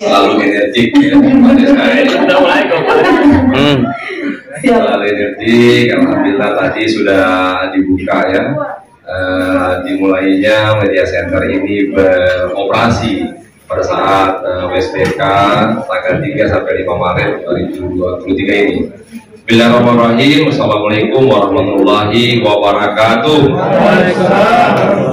Selalu energik ya, Udah mulai kok Pak. selalu energik. Alhamdulillah tadi sudah dibuka ya. Dimulainya media center ini beroperasi pada saat WSBK tanggal 3 sampai 5 Maret 2023 ini. Bismillahirrahmanirrahim. Assalamualaikum warahmatullahi wabarakatuh.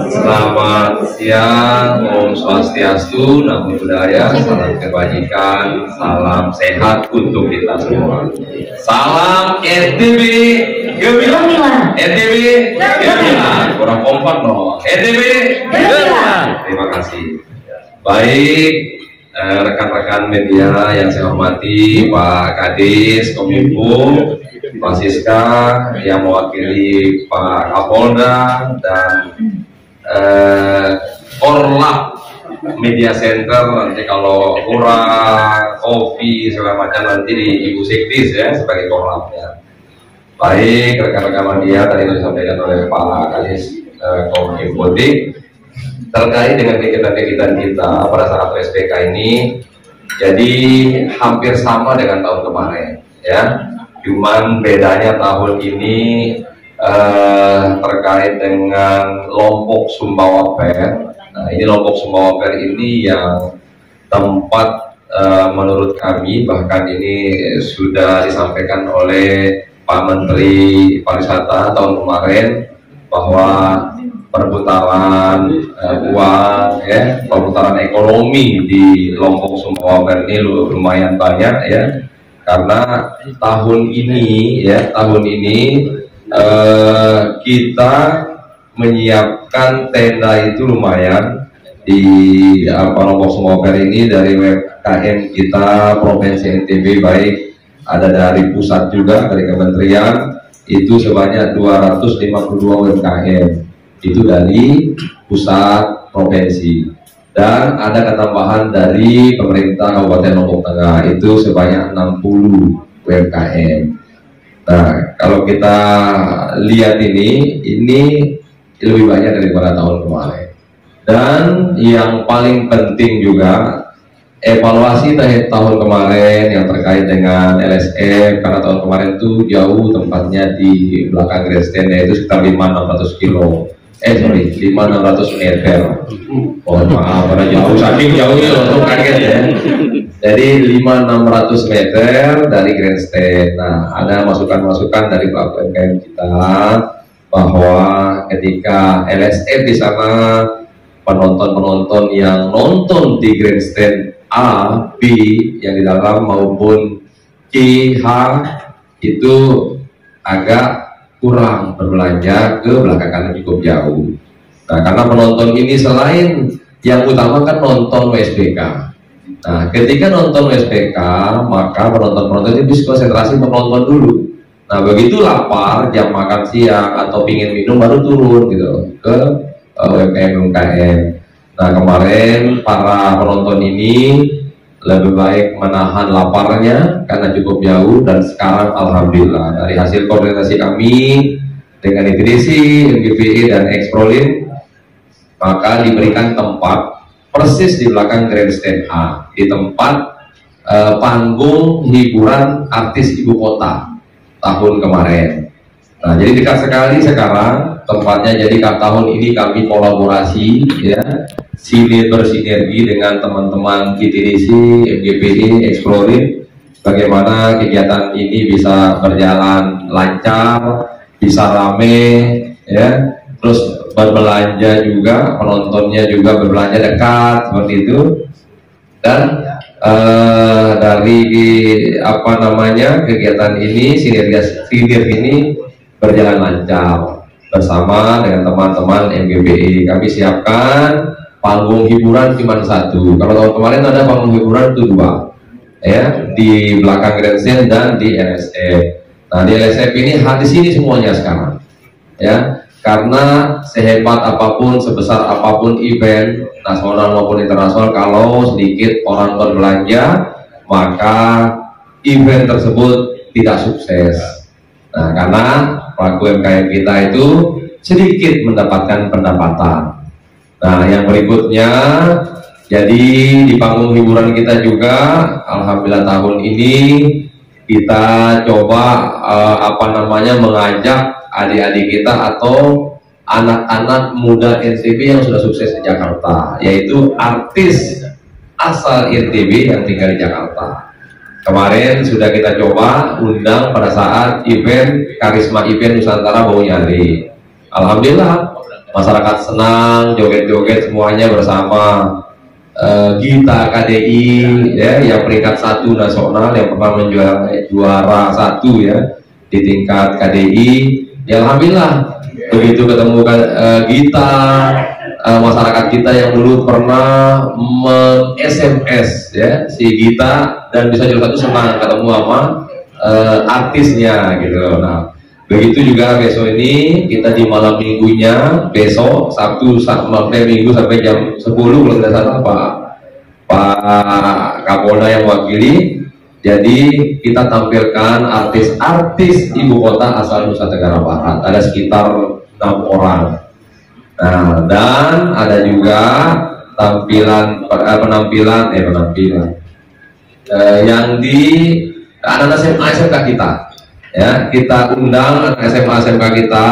Selamat siang, Om Swastiastu, Namo Buddhaya, salam kebajikan, salam sehat untuk kita semua. Salam RTB Gemilang, RTB Gemilang, kurang kompak loh. RTB Gemilang. Terima kasih. Baik. Rekan-rekan media yang saya hormati, Pak Kadis, Kominfo, Pak Siska yang mewakili Pak Kapolda dan Korlap Media Center, nanti kalau kurang kopi segala macam nanti di Ibu Sektis ya sebagai Korlapnya. Baik, rekan-rekan media tadi disampaikan oleh Pak Kadis Kominfo terkait dengan kegiatan-kegiatan kita pada saat WSBK ini, jadi hampir sama dengan tahun kemarin ya, cuman bedanya tahun ini terkait dengan Lombok Sumbawa Fair. Nah, ini Lombok Sumbawa Fair ini yang tempat menurut kami, bahkan ini sudah disampaikan oleh Pak Menteri Pariwisata tahun kemarin bahwa perputaran uang ya, perputaran ekonomi di Lombok Sumbawa Fair ini lumayan banyak ya, karena tahun ini kita menyiapkan tenda itu lumayan di Lombok Sumbawa Fair ini dari UMKM kita Provinsi NTB, baik ada dari pusat juga dari kementerian, itu sebanyak 252 UMKM itu dari pusat provinsi, dan ada ketambahan dari pemerintah Kabupaten Lombok Tengah itu sebanyak 60 UMKM. Nah, kalau kita lihat ini lebih banyak daripada tahun kemarin. Dan yang paling penting juga evaluasi tahun kemarin yang terkait dengan LSM, karena tahun kemarin itu jauh tempatnya di belakang grandstand, yaitu sekitar 500-600 kilo. 500-600 meter. Mohon maaf, karena jauh, saking jauhnya langsung kaget ya. Jadi 500-600 meter dari grandstand. Nah, ada masukan-masukan dari Pak UMKM kita bahwa ketika LSF di sana, penonton-penonton yang nonton di grandstand A, B yang di dalam maupun C, H itu agak kurang berbelanja ke belakang karena cukup jauh. Nah, karena penonton ini selain yang utama kan nonton WSBK. Nah, ketika nonton WSBK maka penonton-penonton itu bisa konsentrasi menonton dulu. Nah, begitu lapar jam makan siang atau pingin minum baru turun gitu ke UMKM. Nah, kemarin para penonton ini lebih baik menahan laparnya karena cukup jauh, dan sekarang alhamdulillah dari hasil koordinasi kami dengan ITDC, MGPE dan Exprolin, maka diberikan tempat persis di belakang grandstand A, di tempat panggung hiburan artis ibu kota tahun kemarin. Nah, jadi dekat sekali sekarang tempatnya. Jadi tahun ini kami kolaborasi ya, bersinergi dengan teman-teman ITDC, MGPE, Explorin, bagaimana kegiatan ini bisa berjalan lancar, bisa rame ya, terus berbelanja juga, penontonnya juga berbelanja dekat seperti itu. Dan dari kegiatan ini, sinergi ini berjalan lancar bersama dengan teman-teman MGPE. Kami siapkan panggung hiburan cuma satu. Kalau tahun kemarin ada panggung hiburan itu 2 ya, di belakang grandstand dan di LSF. Nah, di LSF ini di sini semuanya sekarang ya, karena sehebat apapun, sebesar apapun event nasional maupun internasional, kalau sedikit orang berbelanja maka event tersebut tidak sukses. Nah, karena pelaku UMKM kita itu sedikit mendapatkan pendapatan. Nah, yang berikutnya Jadi di panggung hiburan kita juga, alhamdulillah tahun ini kita coba mengajak adik-adik kita atau anak-anak muda NTB yang sudah sukses di Jakarta, yaitu artis asal NTB yang tinggal di Jakarta. Kemarin sudah kita coba undang pada saat event Karisma Event Nusantara Baunyari. Alhamdulillah masyarakat senang, joget-joget semuanya bersama. Gita KDI ya, yang peringkat 1 nasional, yang pernah juara 1 ya di tingkat KDI. Ya alhamdulillah begitu ketemu Gita, masyarakat kita yang dulu pernah SMS ya si Gita, dan bisa juara 1 senang ketemu sama artisnya gitu. Nah begitu juga besok ini kita di malam minggunya, besok Sabtu sampai Minggu sampai jam 10 kalau tidak salah Pak Kapolda yang wakili. Jadi kita tampilkan artis-artis ibu kota asal Nusa Tenggara Barat, ada sekitar 6 orang. Nah dan ada juga penampilan yang di anak SMA SMK kita. Ya, kita undang anak SMA SMK kita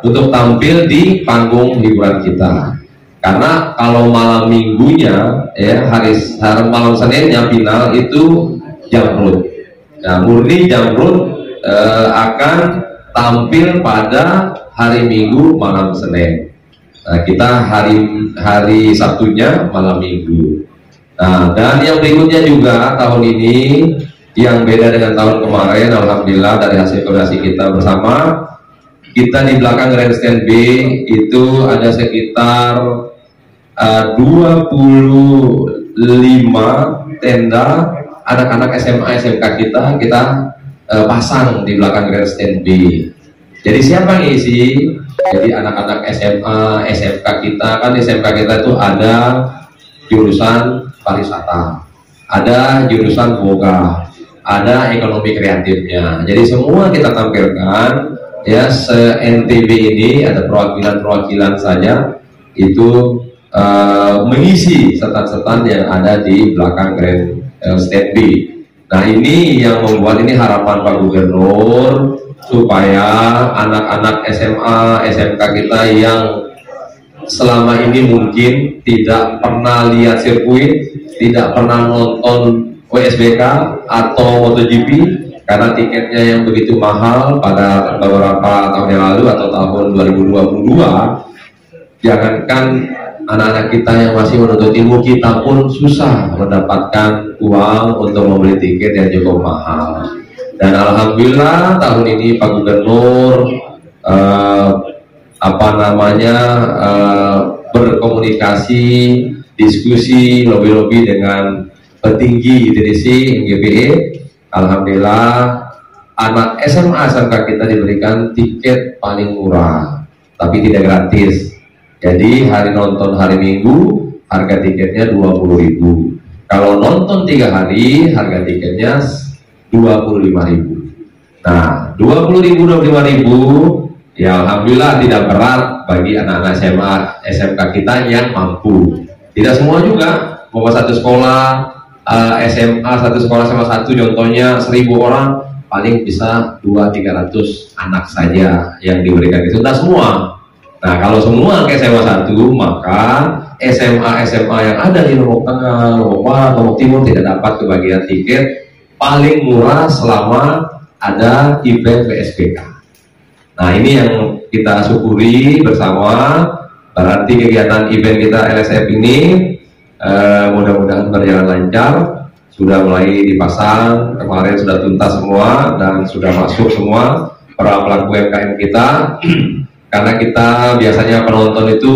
untuk tampil di panggung hiburan kita. Karena kalau malam minggunya ya, hari malam Seninnya final itu Jamrud. Nah, murni Jamrud akan tampil pada hari Minggu malam Senin. Nah, kita hari Sabtunya malam Minggu. Nah, dan yang berikutnya juga tahun ini yang beda dengan tahun kemarin, alhamdulillah dari hasil koordinasi kita bersama, kita di belakang grandstand B itu ada sekitar 25 tenda anak-anak SMA SMK kita pasang di belakang grandstand B. Jadi siapa yang isi? Jadi anak-anak SMA SMK kita, kan SMK kita itu ada jurusan pariwisata, ada jurusan boga, ada ekonomi kreatifnya. Jadi semua kita tampilkan ya, se-NTB ini ada perwakilan-perwakilan saja itu mengisi setan-setan yang ada di belakang grandstand B. Nah ini yang membuat ini harapan Pak Gubernur supaya anak-anak SMA SMK kita yang selama ini mungkin tidak pernah lihat sirkuit, tidak pernah nonton WSBK atau MotoGP karena tiketnya yang begitu mahal pada beberapa tahun yang lalu atau tahun 2022. Jangankan anak-anak kita yang masih menuntut ilmu, kita pun susah mendapatkan uang untuk membeli tiket yang cukup mahal. Dan alhamdulillah tahun ini Pak Gubernur berkomunikasi, diskusi, lobby-lobby dengan petinggi ITDC MGPE. Alhamdulillah anak SMA SMK kita diberikan tiket paling murah tapi tidak gratis. Jadi hari nonton hari Minggu harga tiketnya 20.000. Kalau nonton 3 hari harga tiketnya 25.000. Nah 25.000 ya alhamdulillah tidak berat bagi anak-anak SMA SMK kita yang mampu. Tidak semua juga, bahwa satu sekolah SMA, satu sekolah SMA 1 contohnya 1.000 orang, paling bisa 200-300 anak saja yang diberikan itu, tidak semua. Nah kalau semua ke SMA 1, maka SMA yang ada di Lombok Tengah, Lombok Barat, Lombok Timur tidak dapat kebagian tiket paling murah selama ada event PSBK. Nah ini yang kita syukuri bersama. Berarti kegiatan event kita LSF ini mudah-mudahan berjalan lancar. Sudah mulai dipasang, kemarin sudah tuntas semua dan sudah masuk semua para pelaku UMKM kita. Karena kita biasanya penonton itu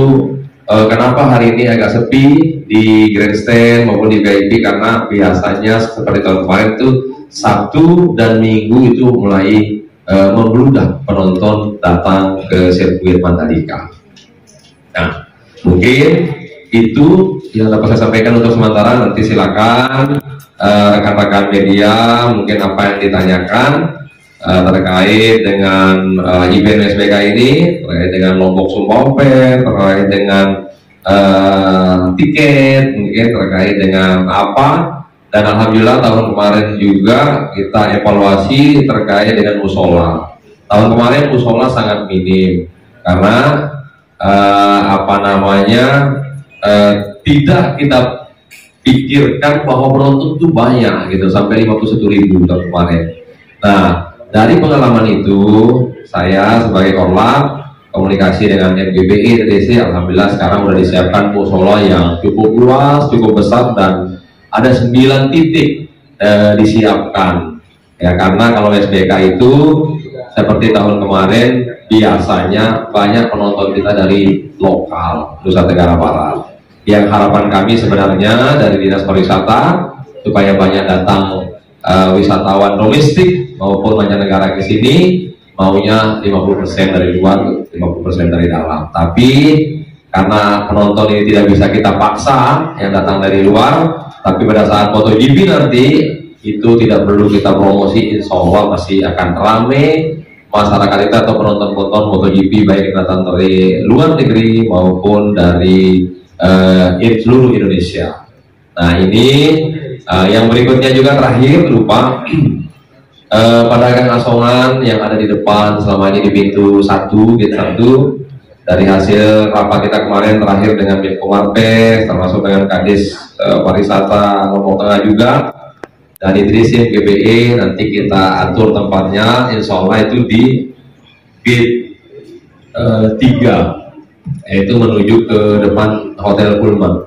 kenapa hari ini agak sepi di grandstand maupun di VIP, karena biasanya seperti tahun kemarin itu Sabtu dan Minggu itu mulai membludak penonton datang ke sirkuit Mandalika. Nah, mungkin itu yang dapat saya sampaikan untuk sementara. Nanti silakan rekan-rekan media mungkin apa yang ditanyakan terkait dengan event SBK ini, terkait dengan Lombok Sumpah Open, terkait dengan tiket mungkin terkait dengan apa. Dan alhamdulillah tahun kemarin juga kita evaluasi terkait dengan musola. Tahun kemarin musola sangat minim karena tidak kita pikirkan bahwa penonton itu banyak gitu, sampai 51.000 tahun kemarin. Nah, dari pengalaman itu saya sebagai korlap komunikasi dengan MGBI TDC, alhamdulillah sekarang sudah disiapkan musola yang cukup luas, cukup besar, dan ada 9 titik disiapkan ya, karena kalau SBK itu seperti tahun kemarin biasanya banyak penonton kita dari lokal Nusa Tenggara Barat. Yang harapan kami sebenarnya dari Dinas Pariwisata supaya banyak datang wisatawan domestik maupun mancanegara ke sini, maunya 50% dari luar, 50% dari dalam. Tapi karena penonton ini tidak bisa kita paksa yang datang dari luar, tapi pada saat MotoGP nanti itu tidak perlu kita promosi, insya Allah masih akan ramai masyarakat kita atau penonton-penonton MotoGP baik yang datang dari luar negeri maupun dari seluruh Indonesia. Nah ini yang berikutnya juga terakhir lupa pedagang asongan yang ada di depan selama ini di pintu 1, gate 1, dari hasil rapat kita kemarin terakhir dengan Menko Marves termasuk dengan Kadis Pariwisata Lombok Tengah juga dan Idrisin GBE, nanti kita atur tempatnya insya Allah itu di gate 3, yaitu menuju ke depan Hotel Pullman.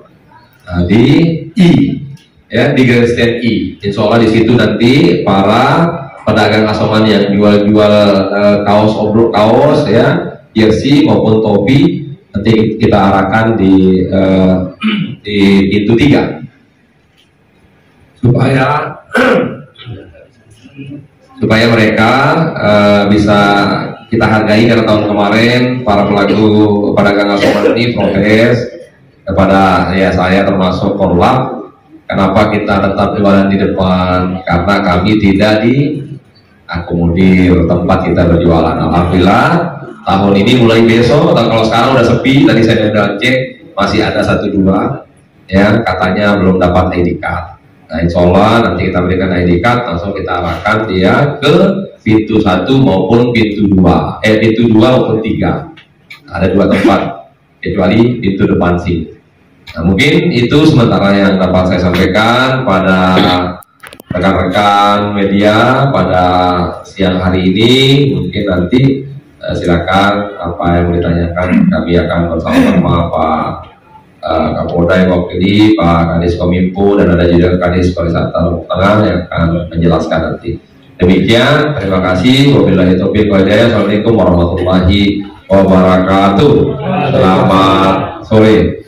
Nah, di I ya, di grandstand I, insya Allah di situ nanti para pedagang asongan yang jual-jual kaos obrok, kaos ya, jersey maupun topi, nanti kita arahkan di pintu 3 supaya mereka bisa kita hargai, karena tahun kemarin para pelaku pedagang asongan ini protes kepada ya saya termasuk korlap, kenapa kita tetap jualan di depan, karena kami tidak diakomodir tempat kita berjualan. Alhamdulillah tahun ini mulai besok, atau kalau sekarang udah sepi, tadi saya udah cek masih ada 1-2 ya katanya belum dapat ID card. Nah insya Allah nanti kita berikan ID card, langsung kita arahkan dia ke pintu 1 maupun pintu 2 maupun 3. Ada 2 tempat kecuali pintu depan sini. Nah mungkin itu sementara yang dapat saya sampaikan pada rekan-rekan media pada siang hari ini. Mungkin nanti silakan apa yang mau ditanyakan, kami akan bersama-sama Pak Kapolda yang wakili, Pak Kadis Kominfo, dan ada juga Kadis Pariwisata Lombok Tengah yang akan menjelaskan nanti. Demikian, terima kasih. Wabillahi taufiq wal hidayah. Assalamualaikum warahmatullahi wabarakatuh. Selamat sore.